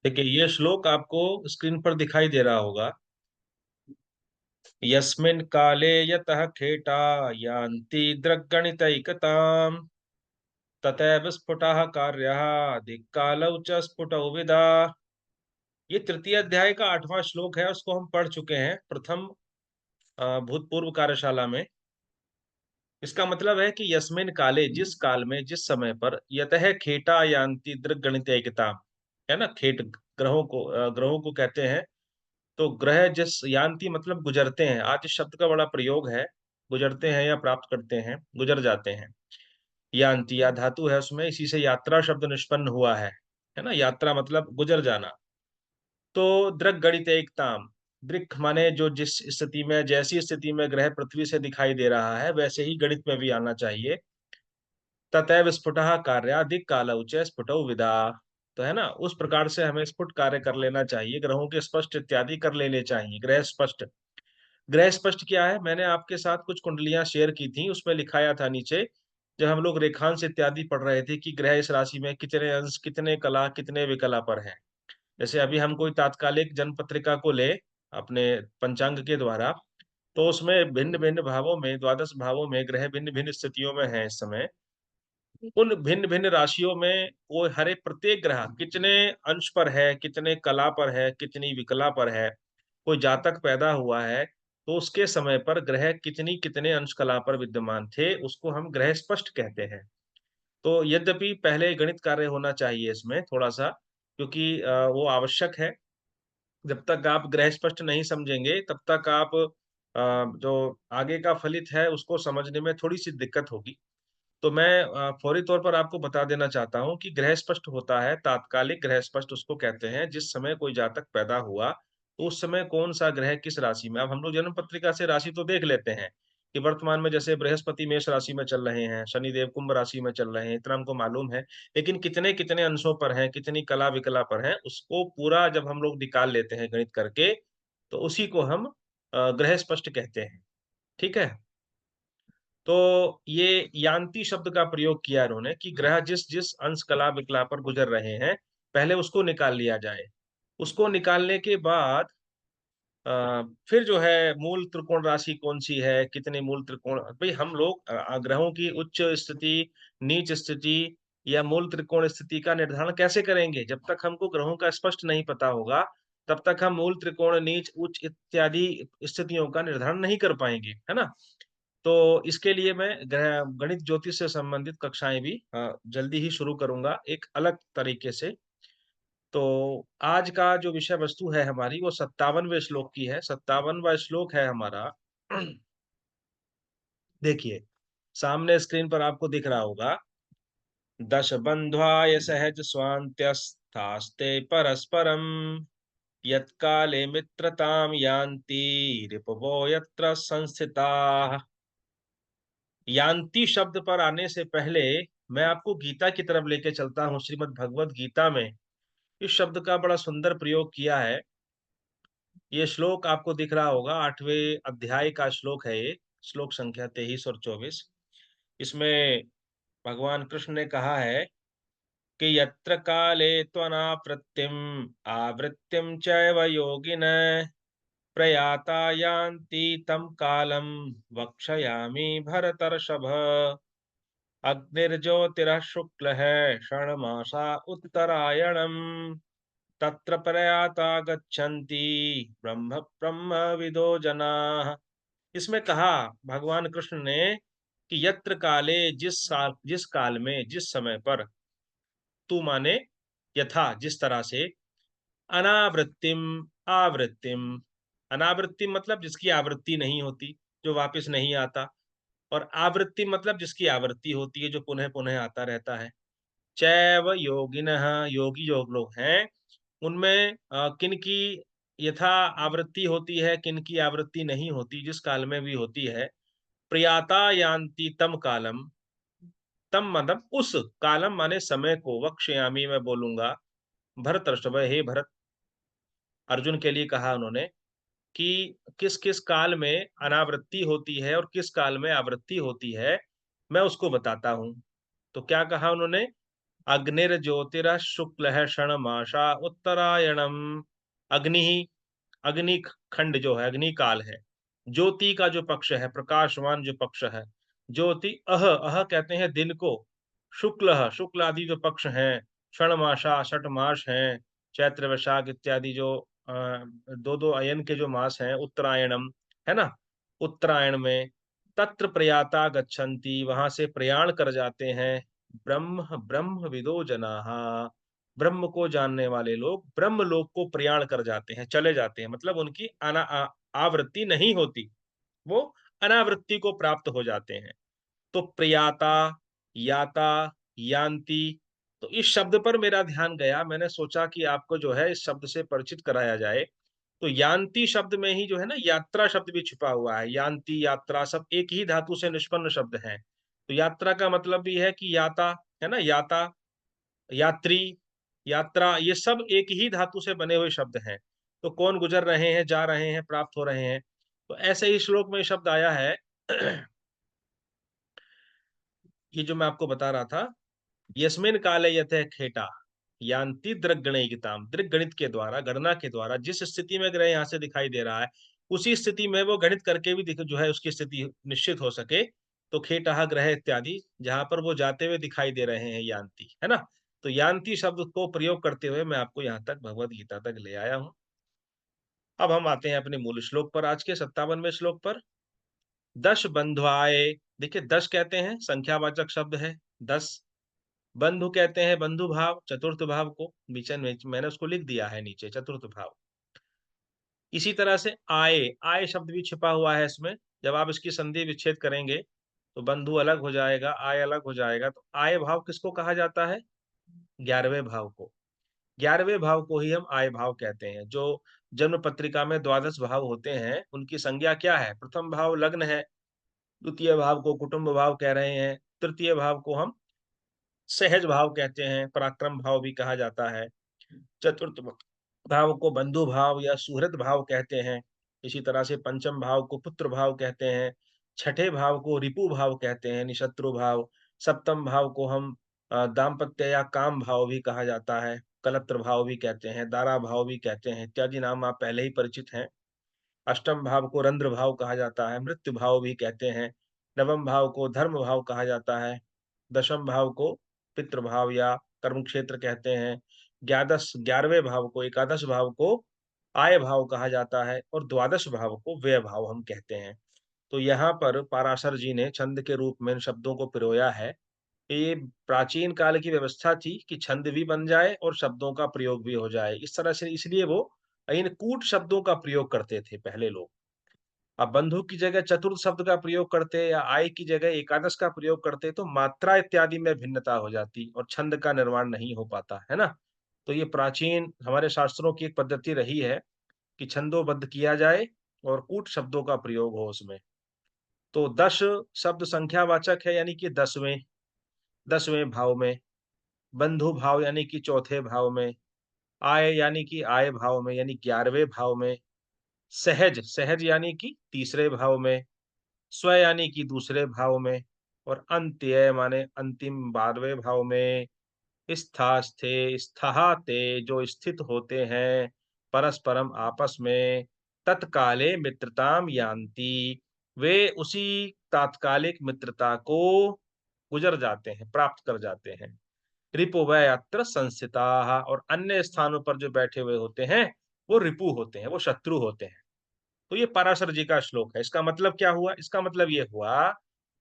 देखिए, ये श्लोक आपको स्क्रीन पर दिखाई दे रहा होगा। यस्मिन् काले यतः खेटा यान्ति दृग्गणितैकताम् तथैव स्फुटः कार्यः दिक्कालौ च स्फुटौ विदा। ये तृतीय अध्याय का 8वां श्लोक है, उसको हम पढ़ चुके हैं प्रथम भूतपूर्व कार्यशाला में। इसका मतलब है कि यस्मिन काले, जिस काल में, जिस समय पर, यतः खेटा यान्ति दृग्गणितैकताम्, है ना, खेट ग्रहों को कहते हैं। तो ग्रह जिस यान्ति मतलब गुजरते हैं, आज इस शब्द का बड़ा प्रयोग है। गुजरते हैं या प्राप्त करते हैं, गुजर जाते हैं। यान्ति या धातु है उसमें, इसी से यात्रा शब्द निष्पन्न हुआ है ना। यात्रा मतलब गुजर जाना। तो दृग गणित एकताम, दृक् माने जो, जिस स्थिति में, जैसी स्थिति में ग्रह पृथ्वी से दिखाई दे रहा है वैसे ही गणित में भी आना चाहिए। ततैव स्फुटः कार्यादिक कालौ च स्फुटौ विदा। तो है ना, उस प्रकार से हमें स्फुट कार्य कर लेना चाहिए, ग्रहों के स्पष्ट इत्यादि कर लेने चाहिए। ग्रह स्पष्ट, ग्रह स्पष्ट क्या है, मैंने आपके साथ कुछ कुंडलियां शेयर की थी, उसमें लिखाया था नीचे, जब हम लोग रेखांश इत्यादि पढ़ रहे थे, कि ग्रह इस राशि में कितने अंश, कितने कला, कितने विकला पर हैं। जैसे अभी हम कोई तात्कालिक जन्म पत्रिका को ले अपने पंचांग के द्वारा, तो उसमें भिन्न भिन्न भावों में, द्वादश भावों में ग्रह भिन्न भिन्न स्थितियों में है इस समय। उन भिन्न भिन्न राशियों में वो हर एक प्रत्येक ग्रह कितने अंश पर है, कितने कला पर है, कितनी विकला पर है। कोई जातक पैदा हुआ है तो उसके समय पर ग्रह कितनी कितने अंश कला पर विद्यमान थे, उसको हम ग्रह स्पष्ट कहते हैं। तो यद्यपि पहले गणित कार्य होना चाहिए इसमें थोड़ा सा, क्योंकि वो आवश्यक है। जब तक आप ग्रह स्पष्ट नहीं समझेंगे तब तक आप जो आगे का फलित है उसको समझने में थोड़ी सी दिक्कत होगी। तो मैं फौरी तौर पर आपको बता देना चाहता हूँ कि गृह स्पष्ट होता है, तात्कालिक गृह स्पष्ट उसको कहते हैं, जिस समय कोई जातक पैदा हुआ तो उस समय कौन सा ग्रह किस राशि में। अब हम लोग जन्म पत्रिका से राशि तो देख लेते हैं कि वर्तमान में जैसे बृहस्पति मेष राशि में चल रहे हैं, शनिदेव कुंभ राशि में चल रहे हैं, इतना हमको मालूम है। लेकिन कितने कितने अंशों पर हैं, कितनी कला विकला पर हैं, उसको पूरा जब हम लोग निकाल लेते हैं गणित करके, तो उसी को हम ग्रह स्पष्ट कहते हैं। ठीक है। तो ये यान्ति शब्द का प्रयोग किया इन्होंने कि ग्रह जिस जिस अंश कला विकला पर गुजर रहे हैं, पहले उसको निकाल लिया जाए। उसको निकालने के बाद फिर जो है मूल त्रिकोण राशि कौन सी है, कितने मूल त्रिकोण, भाई हम लोग ग्रहों की उच्च स्थिति, नीच स्थिति या मूल त्रिकोण स्थिति का निर्धारण कैसे करेंगे। जब तक हमको ग्रहों का स्पष्ट नहीं पता होगा तब तक हम मूल त्रिकोण, नीच, उच्च इत्यादि स्थितियों का निर्धारण नहीं कर पाएंगे, है ना। तो इसके लिए मैं गणित ज्योतिष से संबंधित कक्षाएं भी जल्दी ही शुरू करूंगा एक अलग तरीके से। तो आज का जो विषय वस्तु है हमारी, वो 57वें श्लोक की है। 57वां श्लोक है हमारा। देखिए, सामने स्क्रीन पर आपको दिख रहा होगा। दश बंध्वाय सहज स्वान्त्यस्तास्ते परस्परम यत्काले मित्रताम यान्ति रिपवो यत्र संस्थिताः। यान्ति शब्द पर आने से पहले मैं आपको गीता की तरफ लेके चलता हूँ। श्रीमद् भगवत गीता में इस शब्द का बड़ा सुंदर प्रयोग किया है। ये श्लोक आपको दिख रहा होगा, 8वें अध्याय का श्लोक है ये, श्लोक संख्या 23 और 24। इसमें भगवान कृष्ण ने कहा है कि यत्र काले त्वनावृत्तिम आवृत्तिम चैव योगिन प्रयाता यान्ति तम कालम वक्षयामि भरतर्षभ। अग्निर्ज्योतिरः शुक्लः षण्मासा उत्तरायणम् तत्र प्रयाता गच्छन्ति ब्रह्म ब्रह्मविदो जनाः। इसमें कहा भगवान कृष्ण ने कि यत्र काले, जिस काल में, जिस समय पर, तू माने यथा, जिस तरह से, अनावृत्तिम, आवृत्तिम, अनावृत्ति मतलब जिसकी आवृत्ति नहीं होती, जो वापस नहीं आता। और आवृत्ति मतलब जिसकी आवृत्ति होती है, जो पुनः पुनः आता रहता है। चैव योगिनः, योगी जो लोग हैं उनमें किन की यथा आवृत्ति होती है, किन की आवृत्ति नहीं होती, जिस काल में भी होती है। प्रयाता यान्ति तम कालम, तम मतलब उस, कालम माने समय को, वक्ष्यामि मैं बोलूंगा, भरतर्षभ, हे भरत, अर्जुन के लिए कहा उन्होंने कि किस किस काल में अनावृत्ति होती है और किस काल में आवृत्ति होती है, मैं उसको बताता हूं। तो क्या कहा उन्होंने अग्निर्ज्योतिरः शुक्लः षण्मासा उत्तरायणम। अग्नि, अग्नि खंड जो है, अग्नि काल है। ज्योति का जो पक्ष है, प्रकाशवान जो पक्ष है, ज्योति अह, अह कहते हैं दिन को। शुक्ल, शुक्ल आदि जो पक्ष हैं, षण्मासा, 6 मास हैं, चैत्र वैशाख इत्यादि जो दो दो अयन के जो मास हैं, उत्तरायणम, है ना। उत्तरायण में तत्र प्रयाता गच्छन्ति, वहां से प्रयाण कर जाते हैं। ब्रह्म ब्रह्म विदो जनाः, ब्रह्म को जानने वाले लोग ब्रह्म लोक को प्रयाण कर जाते हैं, चले जाते हैं, मतलब उनकी आवृत्ति नहीं होती, वो अनावृत्ति को प्राप्त हो जाते हैं। तो प्रयाता, याता, यान्ति। तो इस शब्द पर मेरा ध्यान गया, मैंने सोचा कि आपको जो है इस शब्द से परिचित कराया जाए। तो यान्ति शब्द में ही जो है ना यात्रा शब्द भी छिपा हुआ है। यान्ति, यात्रा, सब एक ही धातु से निष्पन्न शब्द हैं। तो यात्रा का मतलब भी है कि याता, है ना, याता, यात्री, यात्रा, ये सब एक ही धातु से बने हुए शब्द हैं। तो कौन गुजर रहे हैं, जा रहे हैं, प्राप्त हो रहे हैं। तो ऐसे ही श्लोक में शब्द आया है। ये जो मैं आपको बता रहा था, यस्मिन काले यतः खेटा यान्ति दृगणिताम, दृग गणित के द्वारा, गणना के द्वारा जिस स्थिति में ग्रह यहाँ से दिखाई दे रहा है, उसी स्थिति में वो गणित करके भी जो है उसकी स्थिति निश्चित हो सके। तो खेटा ग्रह इत्यादि जहां पर वो जाते हुए दिखाई दे रहे हैं, यान्ति, है ना। तो यान्ति शब्द को प्रयोग करते हुए मैं आपको यहाँ तक भगवत गीता तक ले आया हूँ। अब हम आते हैं अपने मूल श्लोक पर, आज के 57वें श्लोक पर। दश बंधुआए, देखिए दश कहते हैं संख्यावाचक शब्द है, 10। बंधु कहते हैं बंधु भाव, चतुर्थ भाव को, नीचे मैंने उसको लिख दिया है नीचे, चतुर्थ भाव। इसी तरह से आए, आए शब्द भी छिपा हुआ है इसमें। जब आप इसकी संधि विच्छेद करेंगे तो बंधु अलग हो जाएगा, आय अलग हो जाएगा। तो आय भाव किसको कहा जाता है? 11वें भाव को। 11वें भाव को ही हम आय भाव कहते हैं। जो जन्म पत्रिका में 12 भाव होते हैं उनकी संज्ञा क्या है? प्रथम भाव लग्न है, द्वितीय भाव को कुटुंब भाव कह रहे हैं, तृतीय भाव को हम सहज भाव कहते हैं, पराक्रम भाव भी कहा जाता है। चतुर्थ भाव को बंधु भाव या सुहृद भाव कहते हैं। इसी तरह से पंचम भाव को पुत्र भाव कहते हैं। छठे भाव को रिपु भाव कहते हैं, निशत्रु भाव। सप्तम भाव को हम दाम्पत्य या काम भाव भी कहा जाता है, कलत्र भाव भी कहते हैं, दारा भाव भी कहते हैं, इत्यादि नाम आप पहले ही परिचित हैं। अष्टम भाव को रंध्र भाव कहा जाता है, मृत्यु भाव भी कहते हैं। नवम भाव को धर्म भाव कहा जाता है। दशम भाव को पितृ भाव या कर्म क्षेत्र कहते हैं। 11वें भाव को, एकादश भाव को आय भाव कहा जाता है, और द्वादश भाव को व्यय भाव हम कहते हैं। तो यहाँ पर पाराशर जी ने छंद के रूप में इन शब्दों को पिरोया है। ये प्राचीन काल की व्यवस्था थी कि छंद भी बन जाए और शब्दों का प्रयोग भी हो जाए इस तरह से, इसलिए वो इन कूट शब्दों का प्रयोग करते थे पहले लोग। अब बंधु की जगह चतुर्थ शब्द का प्रयोग करते या आय की जगह एकादश का प्रयोग करते तो मात्रा इत्यादि में भिन्नता हो जाती और छंद का निर्माण नहीं हो पाता, है ना। तो ये प्राचीन हमारे शास्त्रों की एक पद्धति रही है कि छंदोबद्ध किया जाए और कूट शब्दों का प्रयोग हो उसमें। तो 10 शब्द संख्यावाचक है, यानी कि 10वें भाव में। बंधु भाव यानी कि चौथे भाव में। आय यानी कि आय भाव में, यानी 11वें भाव में। सहज, सहज यानी कि तीसरे भाव में। स्व यानी कि दूसरे भाव में। और अंत्य माने अंतिम 12वें भाव में। स्थास्थे, स्थाते जो स्थित होते हैं परस्परम आपस में। तत्काले मित्रताम यान्ति, वे उसी तात्कालिक मित्रता को गुजर जाते हैं, प्राप्त कर जाते हैं। रिपु वै अत्र संस्थिता, और अन्य स्थानों पर जो बैठे हुए होते हैं वो रिपु होते हैं, वो शत्रु होते हैं। तो ये पराशर जी का श्लोक है। इसका मतलब क्या हुआ? इसका मतलब ये हुआ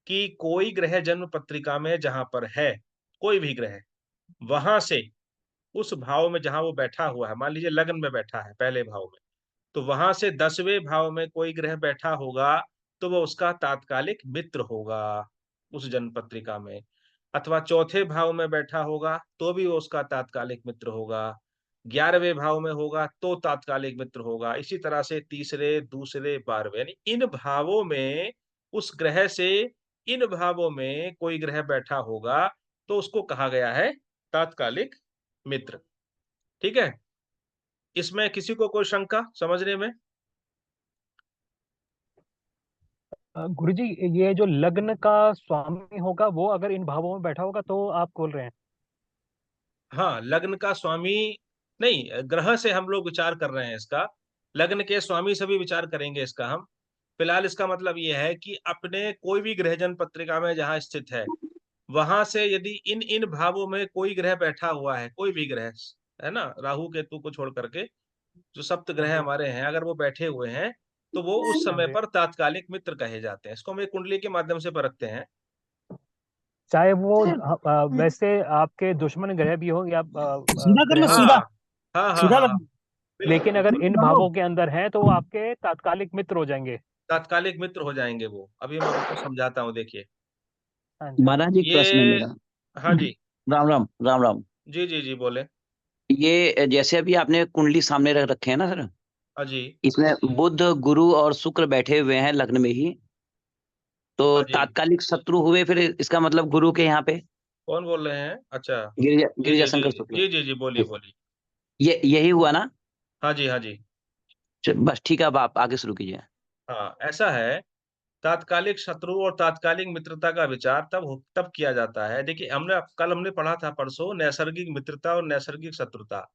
कि कोई ग्रह जन्म पत्रिका में जहां पर है, कोई भी ग्रह, वहां से उस भाव में जहां वो बैठा हुआ है, मान लीजिए लग्न में बैठा है पहले भाव में, तो वहां से 10वें भाव में कोई ग्रह बैठा होगा तो वो उसका तात्कालिक मित्र होगा उस जन्म पत्रिका में। अथवा चौथे भाव में बैठा होगा तो भी वो उसका तात्कालिक मित्र होगा। 11वें भाव में होगा तो तात्कालिक मित्र होगा। इसी तरह से तीसरे, दूसरे, 12वें, यानी इन भावों में उस ग्रह से, इन भावों में कोई ग्रह बैठा होगा तो उसको कहा गया है तात्कालिक मित्र। ठीक है, इसमें किसी को कोई शंका समझने में? गुरुजी, ये जो लग्न का स्वामी होगा वो अगर इन भावों में बैठा होगा तो आप बोल रहे हैं? हाँ, लग्न का स्वामी नहीं, ग्रह से हम लोग विचार कर रहे हैं इसका। लग्न के स्वामी से भी विचार करेंगे इसका हम। फिलहाल इसका मतलब ये है कि अपने कोई भी ग्रह जन्म पत्रिका में जहाँ स्थित है, वहां से यदि इन इन भावों में कोई ग्रह बैठा हुआ है, कोई भी ग्रह, है ना, राहु केतु को छोड़ करके जो सप्त हाँ ग्रह जी। हमारे हैं, अगर वो बैठे हुए हैं, तो वो उस हाँ समय जी। पर तात्कालिक मित्र कहे जाते हैं। इसको हम एक कुंडली के माध्यम से परखते हैं। चाहे वो वैसे आपके दुश्मन ग्रह भी हो या सीधा कर लो, ग्रह हो, सीधा हाँ हाँ हाँ सीधा हाँ, लग लेकिन अगर इन डालो। भावों के अंदर हैं तो वो आपके तात्कालिक मित्र हो जाएंगे। तात्कालिक मित्र हो जाएंगे वो। अभी मैं आपको समझाता हूँ, देखिए। हाँ जी। महाराज एक प्रश्न है ये, मेरा। हाँ जी, राम राम राम राम। जी जी जी बोले। ये जैसे अभी आपने कुंडली सामने रख रखे हैं ना सर, हाँ जी। इसमें बुध गुरु और शुक्र बैठे हुए हैं लग्न में ही, तो हाँ जी, तात्कालिक शत्रु हुए, फिर इसका मतलब गुरु के यहाँ पे कौन बोल रहे हैं? अच्छा। जी गिरिजा जी जी शंकर जी शुक्ल। जी जी जी, बोलिए बोलिए। ये यही हुआ ना? हाँ जी हाँ जी। बस ठीक है, अब आप आगे शुरू कीजिए। हाँ, ऐसा है। तात्कालिक शत्रु और तात्कालिक मित्रता का विचार तब किया जाता है। देखिए, हमने पढ़ा था परसों, नैसर्गिक मित्रता और नैसर्गिक शत्रुता।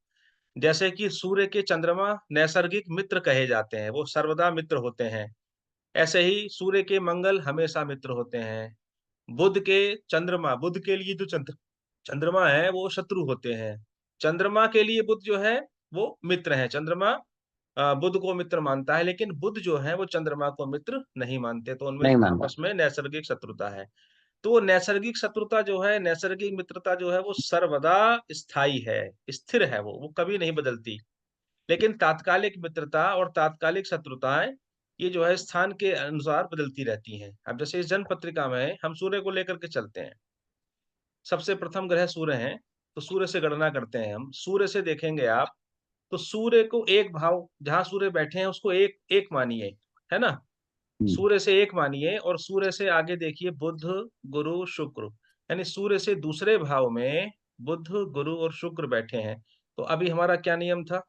जैसे कि सूर्य के चंद्रमा नैसर्गिक मित्र कहे जाते हैं, वो सर्वदा मित्र होते हैं। ऐसे ही सूर्य के मंगल हमेशा मित्र होते हैं। बुध के लिए जो चंद्रमा है वो शत्रु होते हैं। चंद्रमा के लिए बुध जो है वो मित्र है। चंद्रमा बुध को मित्र मानता है, लेकिन बुध जो है वो चंद्रमा को मित्र नहीं मानते, तो उनमें नहीं मानता। आपस में नैसर्गिक शत्रुता है। तो वो नैसर्गिक शत्रुता जो है, नैसर्गिक मित्रता जो है, वो सर्वदा स्थायी है, स्थिर है, वो कभी नहीं बदलती। लेकिन तात्कालिक मित्रता और तात्कालिक शत्रुताएं, ये जो है स्थान के अनुसार बदलती रहती हैं। अब जैसे इस जन्म पत्रिका में हम सूर्य को लेकर के चलते हैं। सबसे प्रथम ग्रह सूर्य हैं, तो सूर्य से गणना करते हैं हम। सूर्य से देखेंगे आप, तो सूर्य को एक भाव जहां सूर्य बैठे हैं उसको एक एक मानिए, है ना। हम्म, सूर्य से एक मानिए, और सूर्य से आगे देखिए बुध, गुरु, शुक्र। यानी सूर्य से दूसरे भाव में बुध, गुरु और शुक्र बैठे हैं। तो अभी हमारा क्या नियम था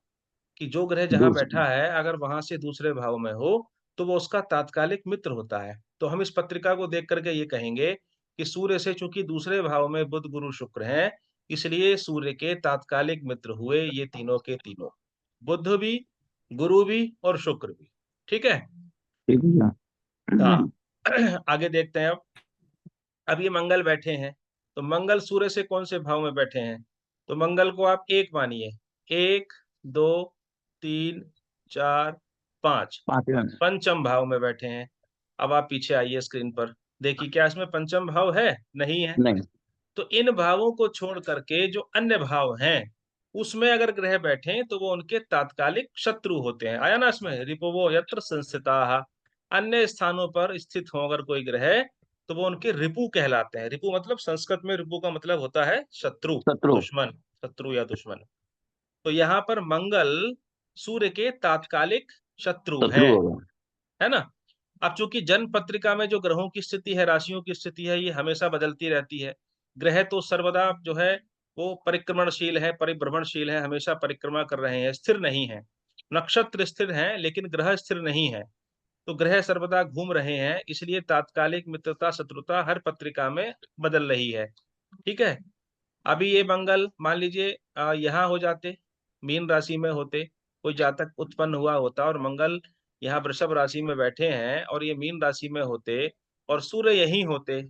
कि जो ग्रह जहां दूसरा। बैठा है, अगर वहां से दूसरे भाव में हो, तो वो उसका तात्कालिक मित्र होता है। तो हम इस पत्रिका को देख करके ये कहेंगे कि सूर्य से चूंकि दूसरे भाव में बुध, गुरु, शुक्र हैं, इसलिए सूर्य के तात्कालिक मित्र हुए ये तीनों के तीनों, बुध भी, गुरु भी और शुक्र भी। ठीक है। ठीक है। हाँ। आगे देखते हैं। अब ये मंगल बैठे हैं, तो मंगल सूर्य से कौन से भाव में बैठे हैं? तो मंगल को आप एक मानिए। एक, दो, तीन, चार, पांच, पांचवा। पंचम भाव में बैठे हैं। अब आप पीछे आइए स्क्रीन पर, देखिए क्या इसमें पंचम भाव है? नहीं है। नहीं। तो इन भावों को छोड़ करके जो अन्य भाव हैं, उसमें अगर ग्रह बैठे तो वो उनके तात्कालिक शत्रु होते हैं। आया ना इसमें, रिपुवो यत्र संस्थिताः। अन्य स्थानों पर स्थित हो अगर कोई ग्रह, तो वो उनके रिपु कहलाते हैं। रिपु मतलब, संस्कृत में रिपु का मतलब होता है शत्रु, शत्रु। दुश्मन, शत्रु या दुश्मन। तो यहाँ पर मंगल सूर्य के तात्कालिक शत्रु शत्रु हैं, होगा। है ना। अब चूंकि जन्म पत्रिका में जो ग्रहों की स्थिति है, राशियों की स्थिति है, ये हमेशा बदलती रहती है। ग्रह तो सर्वदा जो है वो परिक्रमणशील है, परिभ्रमणशील है, हमेशा परिक्रमा कर रहे हैं, स्थिर नहीं है। नक्षत्र स्थिर हैं लेकिन ग्रह स्थिर नहीं है। तो ग्रह सर्वदा घूम रहे हैं, इसलिए तात्कालिक मित्रता शत्रुता हर पत्रिका में बदल रही है। ठीक है। अभी ये मंगल मान लीजिए यहाँ हो जाते, मीन राशि में होते, कोई जातक उत्पन्न हुआ होता और मंगल यहाँ वृषभ राशि में बैठे हैं और ये मीन राशि में होते, और सूर्य यही होते,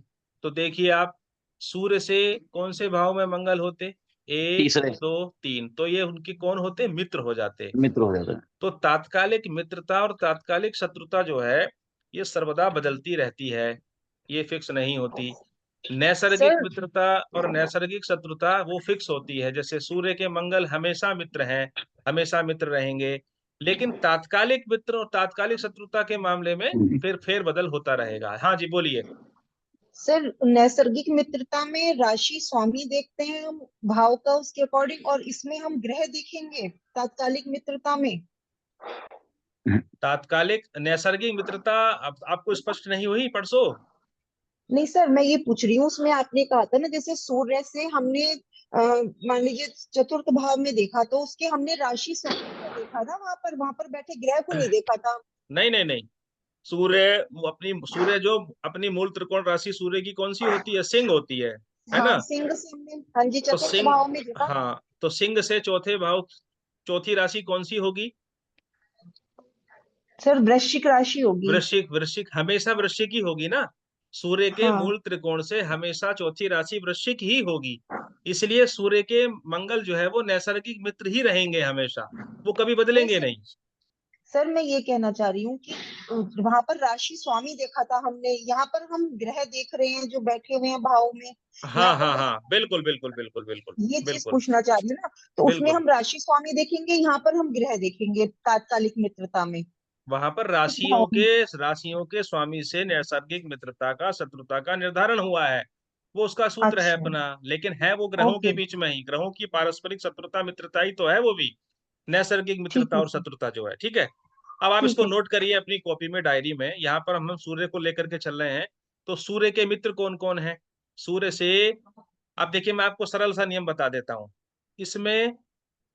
तो देखिए आप, सूर्य से कौन से भाव में मंगल होते? एक, तीसरे दो, तीन, तो ये उनके कौन होते? मित्र हो जाते। मित्र हो जाता है। तो तात्कालिक मित्रता और तात्कालिक शत्रुता जो है, ये सर्वदा बदलती रहती है, ये फिक्स नहीं होती। नैसर्गिक सर मित्रता और नैसर्गिक शत्रुता वो फिक्स होती है। जैसे सूर्य के मंगल हमेशा मित्र हैं, हमेशा मित्र रहेंगे। लेकिन तात्कालिक मित्र और तात्कालिक शत्रुता के मामले में फिर फेर बदल होता रहेगा। हाँ जी, बोलिए। सर नैसर्गिक मित्रता में राशि स्वामी देखते हैं हम, भाव का उसके अकॉर्डिंग, और इसमें हम ग्रह देखेंगे तात्कालिक मित्रता में। तात्कालिक नैसर्गिक मित्रता आपको स्पष्ट नहीं हुई परसों? नहीं सर, मैं ये पूछ रही हूँ, उसमें आपने कहा था ना, जैसे सूर्य से हमने मान लीजिए चतुर्थ भाव में देखा, तो उसके हमने राशि स्वामी को देखा था, वहां पर बैठे ग्रह को नहीं देखा था। नहीं नहीं नहीं, सूर्य जो अपनी मूल त्रिकोण राशि सूर्य की कौन सी होती है? सिंह होती है। है हाँ ना। सिंह से हमने, हाँ जी, तो चतुर्थ सिंह, भाव में देखा। हाँ, तो सिंह से चौथे भाव, चौथी राशि कौन सी होगी? सर वृश्चिक राशि होगी। वृश्चिक। वृश्चिक हमेशा वृश्चिक ही होगी ना, सूर्य के हाँ मूल त्रिकोण से हमेशा चौथी राशि वृश्चिक ही होगी। इसलिए सूर्य के मंगल जो है वो नैसर्गिक मित्र ही रहेंगे हमेशा, वो कभी नहीं बदलेंगे सर, नहीं। सर मैं ये कहना चाह रही हूँ कि वहां पर राशि स्वामी देखा था हमने, यहाँ पर हम ग्रह देख रहे हैं जो बैठे हुए हैं भाव में। यहाँ हाँ पर हाँ वही, हाँ, बिल्कुल बिल्कुल बिल्कुल बिल्कुल। ये चीज बिल्कुल पूछना चाह रही हूँ ना, तो उसमें बिल्कुल। हम राशि स्वामी देखेंगे, यहाँ पर हम ग्रह देखेंगे तात्कालिक मित्रता में। वहां पर किस भाव में? राशियों के स्वामी से नैसर्गिक मित्रता का, शत्रुता का निर्धारण हुआ है। वो उसका सूत्र है अच्छा। अपना, लेकिन है वो ग्रहों के ओके। बीच में ही, ग्रहों की पारस्परिक शत्रुता मित्रता ही तो है वो भी, नैसर्गिक ठीक मित्रता है और सर। शत्रुता जो है। ठीक है, अब आप ठीक इसको है। नोट करिए अपनी कॉपी में, डायरी में। यहाँ पर हम सूर्य को लेकर के चल रहे हैं। तो सूर्य के मित्र कौन कौन है? सूर्य से, अब देखिए मैं आपको सरल सा नियम बता देता हूँ इसमें।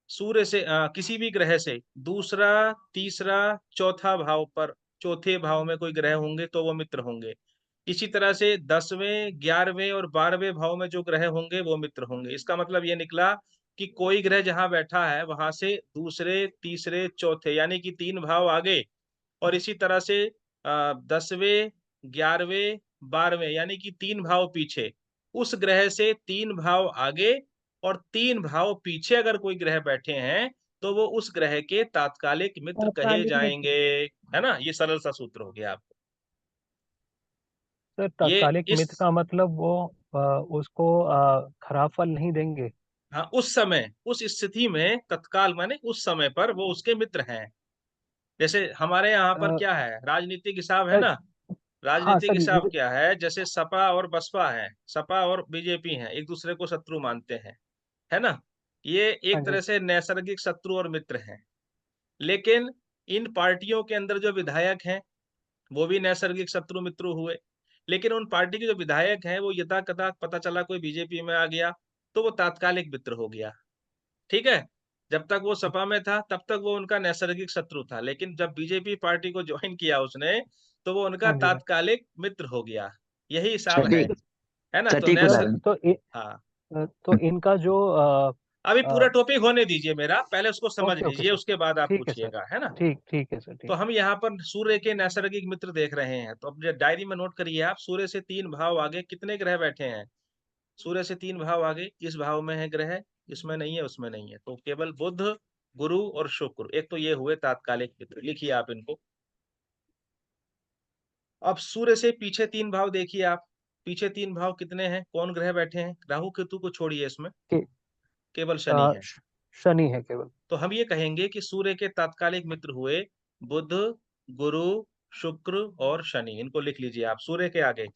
सूर्य से किसी भी ग्रह से दूसरा, तीसरा, चौथा भाव पर, चौथे भाव में कोई ग्रह होंगे तो वो मित्र होंगे। इसी तरह से 10वें, 11वें और 12वें भाव में जो ग्रह होंगे वो मित्र होंगे। इसका मतलब ये निकला कि कोई ग्रह जहां बैठा है वहां से दूसरे, तीसरे, चौथे, यानी कि 3 भाव आगे, और इसी तरह से 10वें, 11वें, 12वें, यानी कि 3 भाव पीछे, उस ग्रह से 3 भाव आगे और 3 भाव पीछे अगर कोई ग्रह बैठे हैं तो वो उस ग्रह के तात्कालिक मित्र कहे तात्कालिक मित्र। जाएंगे। है ना, ये सरल सा सूत्र हो गया आपको। सर ये तात्कालिक इस, मित्र का मतलब वो उसको खराब फल नहीं देंगे? हाँ, उस समय, उस स्थिति में, तत्काल माने उस समय पर वो उसके मित्र हैं। जैसे हमारे यहाँ पर अ, क्या है, राजनीतिक हिसाब है सर, ना। हाँ राजनीतिक सर हिसाब क्या है, जैसे सपा और बसपा है, सपा और बीजेपी है, एक दूसरे को शत्रु मानते हैं, है ना। ये हाँ एक जी। तरह से नैसर्गिक शत्रु और मित्र हैं। लेकिन इन पार्टियों के अंदर जो विधायक हैं वो भी नैसर्गिक शत्रु मित्र हुए। लेकिन उन पार्टी के जो विधायक हैं वो यदा कदा पता चला कोई बीजेपी में आ गया तो वो तात्कालिक मित्र हो गया। ठीक है, जब तक वो सपा में था तब तक वो उनका नैसर्गिक शत्रु था, लेकिन जब बीजेपी पार्टी को ज्वाइन किया उसने तो वो उनका हाँ जी सर। तात्कालिक मित्र हो गया। यही हिसाब सटीक, है ना। तो सटीक सर उदाहरण। हाँ, तो इनका जो अभी अ, पूरा टॉपिक होने दीजिए मेरा, पहले उसको समझ ओके ओके लीजिए, सर। उसके बाद आप ठीक है सर। पूछिएगा, है ना। ठीक है सर, तो ठीक। हम यहाँ पर सूर्य के नैसर्गिक मित्र देख रहे हैं, तो अब डायरी में नोट करिए आप, सूर्य से 3 भाव आगे कितने ग्रह बैठे हैं? सूर्य से 3 भाव आगे इस भाव में है ग्रह, इसमें नहीं है, उसमें नहीं है, तो केवल बुध, गुरु और शुक्र। एक तो ये हुए तात्कालिक मित्र, लिखिए आप इनको। अब सूर्य से पीछे 3 भाव देखिए आप, पीछे 3 भाव कितने हैं, कौन ग्रह बैठे हैं? राहु केतु को छोड़िए, इसमें के, केवल शनि है। शनि है केवल। तो हम ये कहेंगे कि सूर्य के तात्कालिक मित्र हुए बुध, गुरु, शुक्र और शनि। इनको लिख लीजिए आप सूर्य के आगे।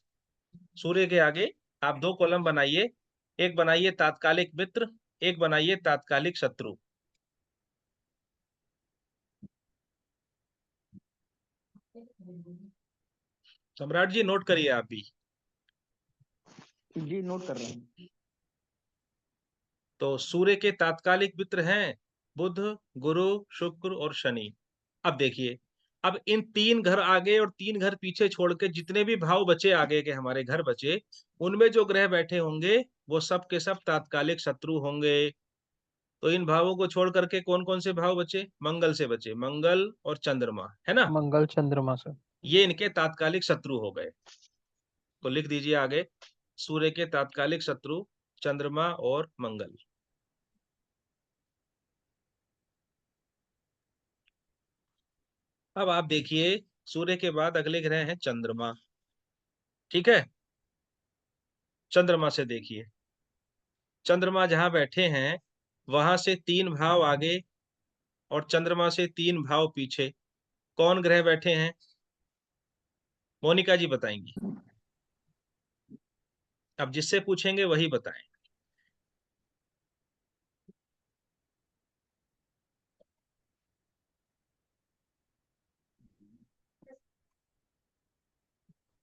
सूर्य के आगे आप 2 कॉलम बनाइए, एक बनाइए तात्कालिक मित्र, एक बनाइए तात्कालिक शत्रु। सम्राट जी नोट करिए आप भी। जी नोट कर रहे हैं। तो सूर्य के तात्कालिक मित्र हैं बुध, गुरु, शुक्र और शनि। अब देखिए, अब इन 3 घर आगे और 3 घर पीछे छोड़ के जितने भी भाव बचे, आगे के हमारे घर बचे, उनमें जो ग्रह बैठे होंगे वो सब के सब तात्कालिक शत्रु होंगे। तो इन भावों को छोड़ करके कौन कौन से भाव बचे? मंगल से बचे, मंगल और चंद्रमा, है ना। मंगल चंद्रमा सर। ये इनके तात्कालिक शत्रु हो गए। तो लिख दीजिए आगे, सूर्य के तात्कालिक शत्रु चंद्रमा और मंगल। अब आप देखिए, सूर्य के बाद अगले ग्रह हैं चंद्रमा। ठीक है, चंद्रमा से देखिए, चंद्रमा जहां बैठे हैं वहां से 3 भाव आगे और चंद्रमा से 3 भाव पीछे कौन ग्रह बैठे हैं? मोनिका जी बताएंगी। अब जिससे पूछेंगे वही बताएं।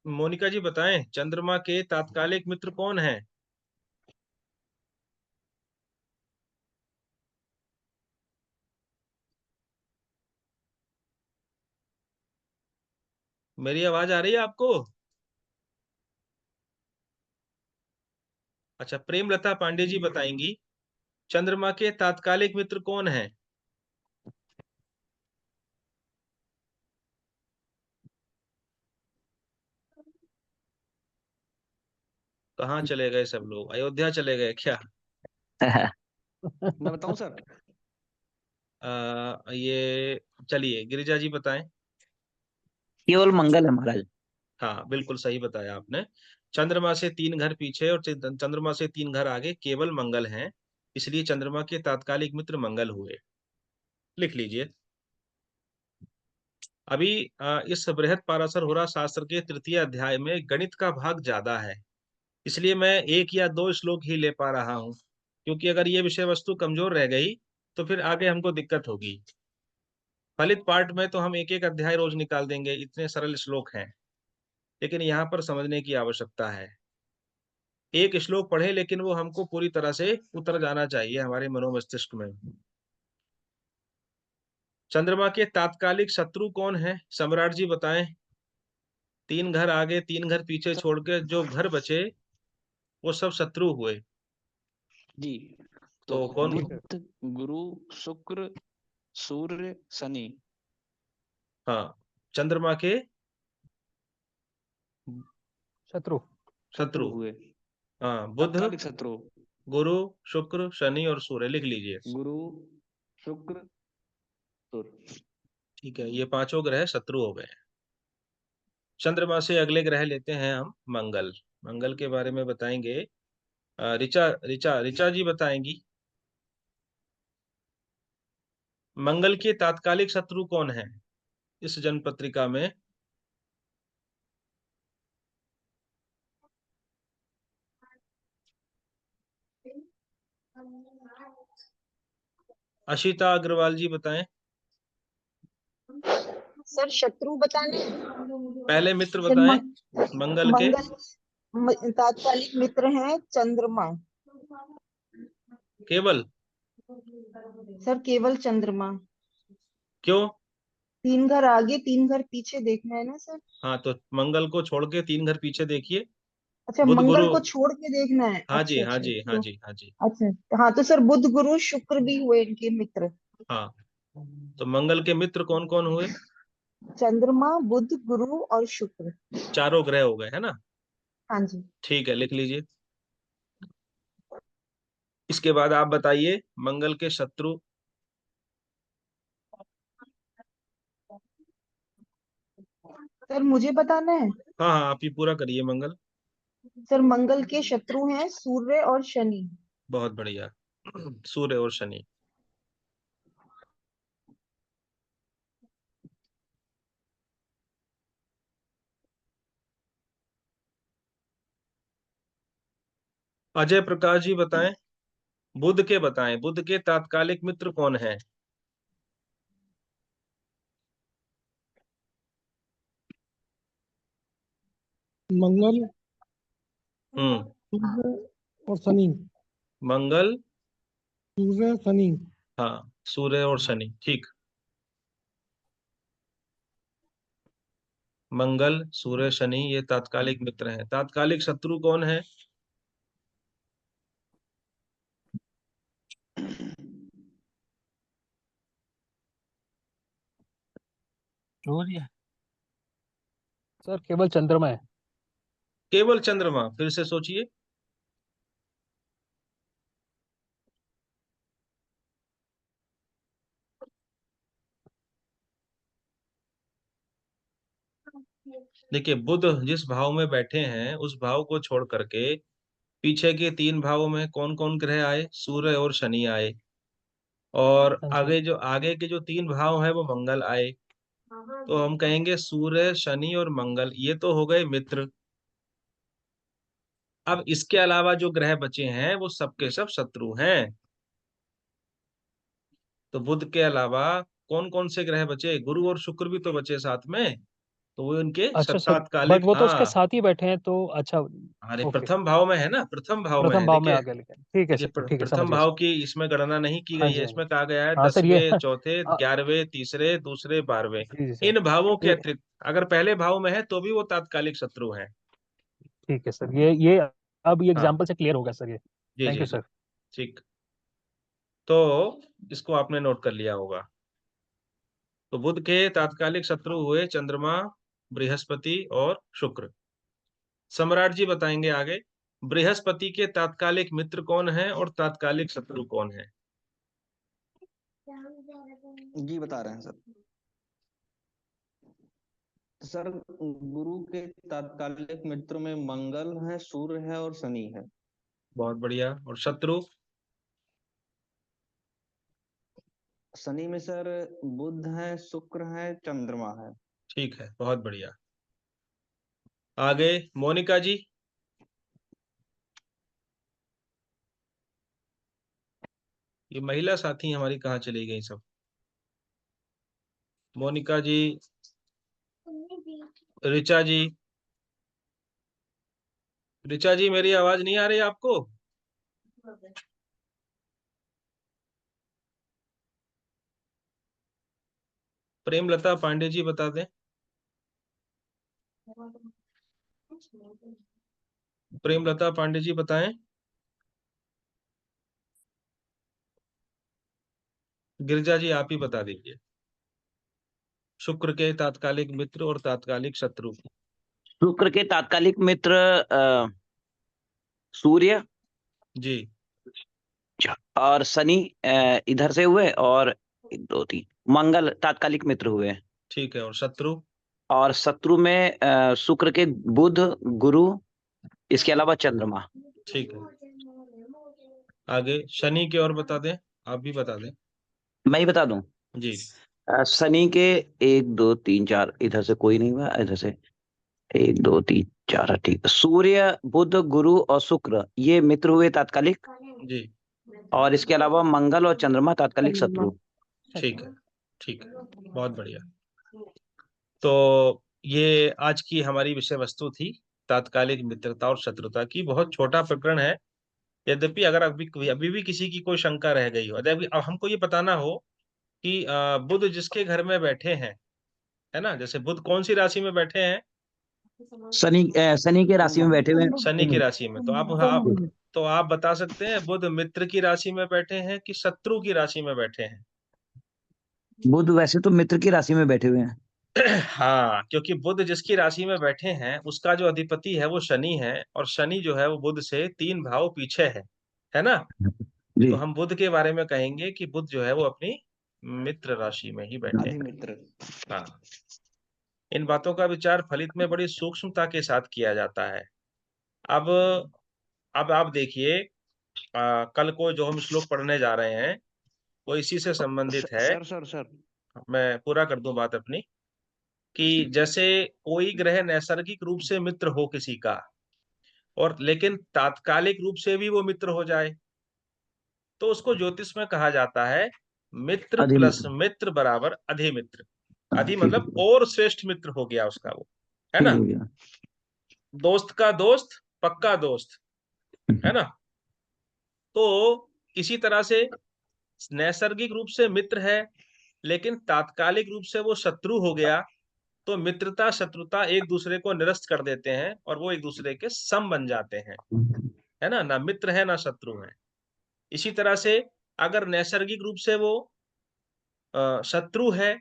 मोनिका जी बताएं, चंद्रमा के तात्कालिक मित्र कौन है? मेरी आवाज आ रही है आपको? अच्छा, प्रेमलता पांडे जी बताएंगी चंद्रमा के तात्कालिक मित्र कौन है? कहाँ चले गए सब लोग? अयोध्या चले गए क्या? मैं बताऊं सर? ये चलिए गिरिजा जी बताएं। केवल मंगल है महाराज। हाँ, बिल्कुल सही बताया आपने। चंद्रमा से 3 घर पीछे और चंद्रमा से 3 घर आगे केवल मंगल हैं, इसलिए चंद्रमा के तात्कालिक मित्र मंगल हुए। लिख लीजिए। अभी इस बृहद पाराशर होरा शास्त्र के तृतीय अध्याय में गणित का भाग ज्यादा है, इसलिए मैं 1 या 2 श्लोक ही ले पा रहा हूँ, क्योंकि अगर ये विषय वस्तु कमजोर रह गई तो फिर आगे हमको दिक्कत होगी। फलित पाठ में तो हम 1 1 अध्याय रोज निकाल देंगे, इतने सरल श्लोक हैं, लेकिन यहाँ पर समझने की आवश्यकता है। एक श्लोक पढ़े लेकिन वो हमको पूरी तरह से उतर जाना चाहिए हमारे मनोमस्तिष्क में। चंद्रमा के तात्कालिक शत्रु कौन है, सम्राट जी बताएं। 3 घर आगे 3 घर पीछे छोड़ के जो घर बचे वो सब शत्रु हुए। जी, तो तो कौन? बुध, गुरु, शुक्र, सूर्य, शनि। हाँ, चंद्रमा के शत्रु। शत्रु। हुए, हाँ, बुध, तात्कालिक शत्रु। गुरु, शुक्र, शनि और सूर्य। लिख लीजिए। गुरु, शुक्र, सूर्य। ठीक है, ये 5 ग्रह शत्रु हो गए। चंद्रमा से अगले ग्रह लेते हैं हम मंगल। मंगल के बारे में बताएंगे ऋचा ऋचा ऋचा जी बताएंगी मंगल के तात्कालिक शत्रु कौन है इस जन्म पत्रिका में। अशिता अग्रवाल जी बताएं। सर शत्रु बताने? पहले मित्र सर बताएं मंगल के। तात्कालिक मित्र हैं चंद्रमा। केवल? सर केवल चंद्रमा। क्यों? 3 घर आगे 3 घर पीछे देखना है ना सर? हाँ, तो मंगल को छोड़ के 3 घर पीछे देखिए। अच्छा, बुध मंगल गुरु। को छोड़ के देखना है। हाँ जी, अच्छा हाँ अच्छा जी, हाँ तो जी, हाँ जी। अच्छा हाँ, तो सर बुध गुरु शुक्र भी हुए इनके मित्र। हाँ, तो मंगल के मित्र कौन कौन हुए? चंद्रमा, बुध, गुरु और शुक्र। 4 ग्रह हो गए, है ना? हाँ जी। ठीक है, लिख लीजिए। इसके बाद आप बताइए मंगल के शत्रु। सर मुझे बताना है। हाँ हाँ, आप ही पूरा करिए। मंगल। सर मंगल के शत्रु हैं सूर्य और शनि। बहुत बढ़िया। सूर्य और शनि। अजय प्रकाश जी बताएं। बुध के बताएं, बुध के तात्कालिक मित्र कौन है? मंगल, हम्म। सूर्य और शनि। मंगल, सूर्य, शनि। हाँ, सूर्य और शनि, ठीक। मंगल, सूर्य, शनि ये तात्कालिक मित्र हैं। तात्कालिक शत्रु कौन है? सूर्य। सर केवल चंद्रमा है। केवल चंद्रमा? फिर से सोचिए। देखिए, बुध जिस भाव में बैठे हैं उस भाव को छोड़ करके पीछे के 3 भावों में कौन कौन ग्रह आए? सूर्य और शनि आए। और हाँ जी। आगे के जो 3 भाव है वो मंगल आए। तो हम कहेंगे सूर्य, शनि और मंगल ये तो हो गए मित्र। अब इसके अलावा जो ग्रह बचे हैं वो सबके सब शत्रु हैं। तो बुध के अलावा कौन कौन से ग्रह बचे? गुरु और शुक्र भी तो बचे साथ में, तो वो उनके अच्छा सर, बट तात्कालिक। वो तो उसके हाँ, साथ ही बैठे हैं तो अच्छा। अरे ओके। प्रथम भाव में है ना, प्रथम भाव में प्रथम है। भाव में देखिए, आ गया, लेकिन ठीक है देखिए सर, ठीक है, समझ प्रथम गया भाव सर। की इसमें गणना नहीं की हाँ गई जी, है। हाँ जी। इसमें कहा गया है हाँ सर, ये 10वें, चौथे, आ, 11वें, तीसरे, दूसरे, 12वें। जी जी सर। इन भावों के ये अतिरिक्त अगर पहले भाव में है तो भी वो तात्कालिक शत्रु हैं। ठीक है सर, ये अब ये हाँ एग्जाम्पल से क्लियर होगा सर ये। जी थैंक जी यू जी सर। ठीक। तो इसको आपने नोट कर लिया होगा। तो बुध के तात्कालिक शत्रु हुए चंद्रमा, बृहस्पति और शुक्र। सम्राट जी बताएंगे आगे बृहस्पति के तात्कालिक मित्र कौन है और तात्कालिक शत्रु कौन है। जी बता रहे हैं सर। सर गुरु के तात्कालिक मित्र में मंगल है, सूर्य है और शनि है। बहुत बढ़िया। और शत्रु? शनि में सर बुध है, शुक्र है, चंद्रमा है। ठीक है, बहुत बढ़िया। आगे मोनिका जी। ये महिला साथी हमारी कहाँ चली गई सब? मोनिका जी, ऋचा जी। ऋचा जी मेरी आवाज नहीं आ रही आपको? प्रेमलता पांडे जी बता दें। प्रेमलता पांडे जी बताएं। गिरिजा जी आप ही बता दीजिए। शुक्र के तात्कालिक मित्र और तात्कालिक शत्रु। शुक्र के तात्कालिक मित्र सूर्य जी और शनि इधर से हुए, और 1 2 3 मंगल तात्कालिक मित्र हुए। ठीक है। और शत्रु? और शत्रु में शुक्र के बुध, गुरु, इसके अलावा चंद्रमा। ठीक है। आगे शनि के और बता दें, आप भी बता दें। मैं ही बता दूं। जी शनि के 1 2 3 4 इधर से कोई नहीं हुआ, इधर से 1 2 3 4 ठीक। सूर्य, बुध, गुरु और शुक्र ये मित्र हुए तात्कालिक, जी और इसके अलावा मंगल और चंद्रमा तात्कालिक शत्रु। ठीक है। ठीक है, बहुत बढ़िया। तो ये आज की हमारी विषय वस्तु थी, तात्कालिक मित्रता और शत्रुता की। बहुत छोटा प्रकरण है, यद्यपि अगर अभी भी किसी की कोई शंका रह गई हो, यद्यपि अब हमको ये बताना हो कि बुध जिसके घर में बैठे हैं, है ना, जैसे बुध कौन सी राशि में बैठे हैं? शनि के राशि में बैठे हुए हैं। शनि की राशि में। तो आप बता सकते हैं बुध मित्र की राशि में बैठे हैं कि शत्रु की राशि में बैठे हैं? बुध वैसे तो मित्र की राशि में बैठे हुए हैं। हाँ, क्योंकि बुध जिसकी राशि में बैठे हैं उसका जो अधिपति है वो शनि है, और शनि जो है वो बुध से 3 भाव पीछे है ना। जी तो हम बुध के बारे में कहेंगे कि बुध जो है वो अपनी मित्र राशि में ही बैठे हैं। अधिमित्र। हाँ, इन बातों का विचार फलित में बड़ी सूक्ष्मता के साथ किया जाता है। अब अब आप देखिए, कल को जो हम श्लोक पढ़ने जा रहे हैं वो इसी से संबंधित है। सर मैं पूरा कर दूं बात अपनी, कि जैसे कोई ग्रह नैसर्गिक रूप से मित्र हो किसी का, और लेकिन तात्कालिक रूप से भी वो मित्र हो जाए, तो उसको ज्योतिष में कहा जाता है मित्र प्लस अधिमित्र। मित्र बराबर अधिमित्र। हाँ, अधि ठीक मतलब और श्रेष्ठ मित्र हो गया उसका वो, है ठीक ना। हो गया। दोस्त का दोस्त पक्का दोस्त, है ना। तो इसी तरह से नैसर्गिक रूप से मित्र है, लेकिन तात्कालिक रूप से वो शत्रु हो गया, तो मित्रता शत्रुता एक दूसरे को निरस्त कर देते हैं और वो एक दूसरे के सम बन जाते हैं, है ना। ना मित्र है ना शत्रु है। इसी तरह से अगर नैसर्गिक रूप से वो शत्रु है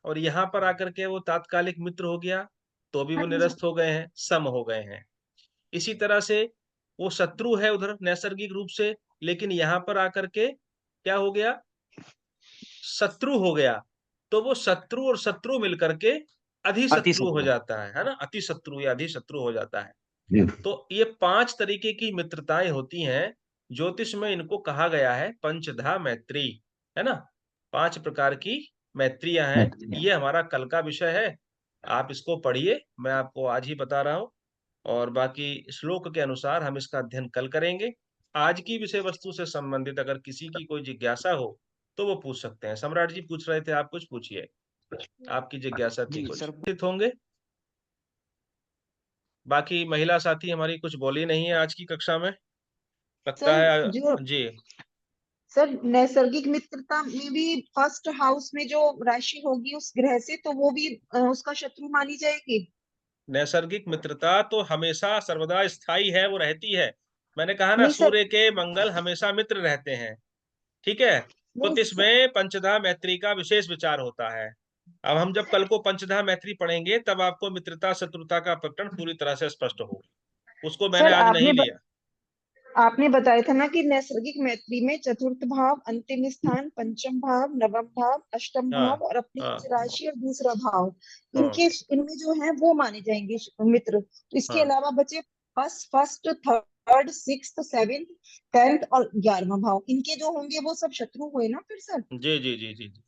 और यहाँ पर आकर के वो तात्कालिक मित्र हो गया, तो भी वो निरस्त हो गए हैं, सम हो गए हैं। इसी तरह से वो शत्रु है उधर नैसर्गिक रूप से, लेकिन यहाँ पर आकर के क्या हो गया, शत्रु हो गया, तो वो शत्रु और शत्रु मिलकर के अति अधिशत्रु हो शत्रु। जाता है ना, अति शत्रु या अधिशत्रु हो जाता है। जी। तो ये 5 तरीके की मित्रताएं होती हैं। ज्योतिष में इनको कहा गया है पंचधा मैत्री, है ना। 5 प्रकार की मैत्रियां हैं। मैत्री। ये हमारा कल का विषय है, आप इसको पढ़िए, मैं आपको आज ही बता रहा हूँ, और बाकी श्लोक के अनुसार हम इसका अध्ययन कल करेंगे। आज की विषय वस्तु से संबंधित अगर किसी की कोई जिज्ञासा हो तो वो पूछ सकते हैं। सम्राट जी पूछ रहे थे, आप कुछ पूछिए, आपकी जिज्ञासा थी जी कुछ। सर। उपस्थित होंगे। बाकी महिला साथी हमारी कुछ बोली नहीं है आज की कक्षा में, लगता सर है। जो जी सर नैसर्गिक मित्रता में भी फर्स्ट हाउस में जो राशि होगी उस ग्रह से, तो वो भी उसका शत्रु मानी जाएगी। नैसर्गिक मित्रता तो हमेशा सर्वदा स्थायी है, वो रहती है। मैंने कहा ना, नहीं सर, सूर्य के मंगल हमेशा मित्र रहते हैं, ठीक है। तो नहीं सर, इसमें पंचधा मैत्री का विशेष विचार होता है। अब हम जब कल को पंचधा मैत्री पढ़ेंगे तब आपको मित्रता शत्रुता का प्रकरण पूरी तरह से स्पष्ट होगा, उसको मैंने सर आज नहीं लिया। आपने बताया था ना कि नैसर्गिक मैत्री में चतुर्थ भाव, अंतिम स्थान, पंचम भाव, नवम भाव, अष्टम हाँ भाव और अपनी हाँ उच्च राशि और दूसरा भाव, हाँ इनमें जो है वो माने जाएंगे मित्र। तो इसके हाँ अलावा बचे first, third, sixth, seventh, 10th और 11वां भाव, इनके जो होंगे वो सब शत्रु हुए ना फिर सर। जी जी जी जी जी।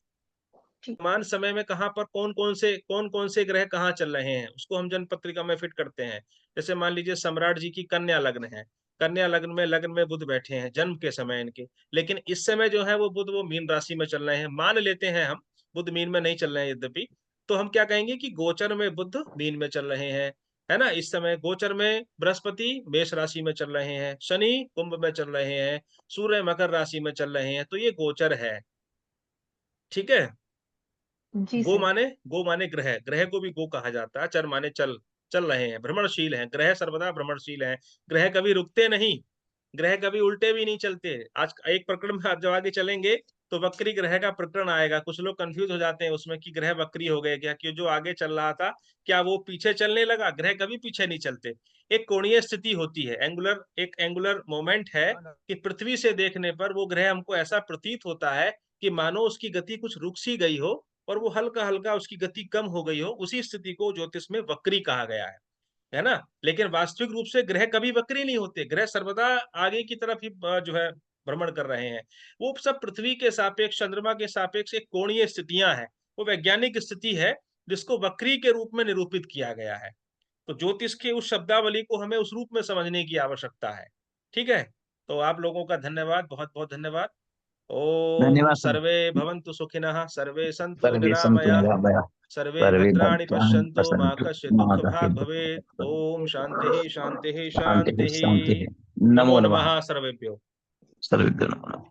ठीक। वर्तमान समय में कहाँ पर कौन कौन से ग्रह कहाँ चल रहे हैं उसको हम जन्म पत्रिका में फिट करते हैं। जैसे मान लीजिए सम्राट जी की कन्या लग्न है, कन्या लग्न में बुध बैठे हैं जन्म के समय इनके, लेकिन इस समय जो है वो बुध वो मीन राशि में चल रहे हैं, मान लेते हैं हम, बुध मीन में नहीं चल रहे हैं यद्यपि, तो हम क्या कहेंगे कि गोचर में बुध मीन में चल रहे हैं, है ना। इस समय गोचर में बृहस्पति मेष राशि में चल रहे हैं, शनि कुंभ में चल रहे हैं, सूर्य मकर राशि में चल रहे हैं, तो ये गोचर है, ठीक है। जी सर। गो माने ग्रह, ग्रह को भी गो कहा जाता है। चर माने चल, चल रहे हैं, भ्रमणशील हैं, ग्रह सर्वदा भ्रमणशील हैं, ग्रह कभी रुकते नहीं, ग्रह कभी उल्टे भी नहीं चलते। आज एक प्रकरण में आप जब आगे चलेंगे तो वक्री ग्रह का प्रकरण आएगा, कुछ लोग कंफ्यूज हो जाते हैं उसमें कि ग्रह वक्री हो गए क्या, कि जो आगे चल रहा था क्या वो पीछे चलने लगा। ग्रह कभी पीछे नहीं चलते, एक कोणीय स्थिति होती है, एक एंगुलर मोमेंट है कि पृथ्वी से देखने पर वो ग्रह हमको ऐसा प्रतीत होता है कि मानो उसकी गति कुछ रुक सी गई हो और वो हल्का हल्का उसकी गति कम हो गई हो, उसी स्थिति को ज्योतिष में वक्री कहा गया है ना। लेकिन वास्तविक रूप से ग्रह कभी वक्री नहीं होते, ग्रह सर्वदा आगे की तरफ ही जो है भ्रमण कर रहे हैं। वो सब पृथ्वी के सापेक्ष, चंद्रमा के सापेक्ष एक कोणीय स्थितियां हैं, वो वैज्ञानिक स्थिति है जिसको वक्री के रूप में निरूपित किया गया है। तो ज्योतिष की उस शब्दावली को हमें उस रूप में समझने की आवश्यकता है, ठीक है। तो आप लोगों का धन्यवाद, बहुत बहुत धन्यवाद। ओम धन्यवाद सर। सर्वे भवन्तु सुखिनः, सर्वे सन्तु सर्वे सन्तु निरामयाः, निरामयाः, सर्वे सर्वे भद्राणि भद्राणि पश्यन्तु, मा पश्यन्तु, कश्चित् मा दुःखभाग् कश्चित् भवेत्। ओम शान्तिः शान्तिः शान्तिः शान्तिः। शान्तिः। नमो नमो नमः। नमः सर्वेभ्यो। सर्वेभ्यो नमः।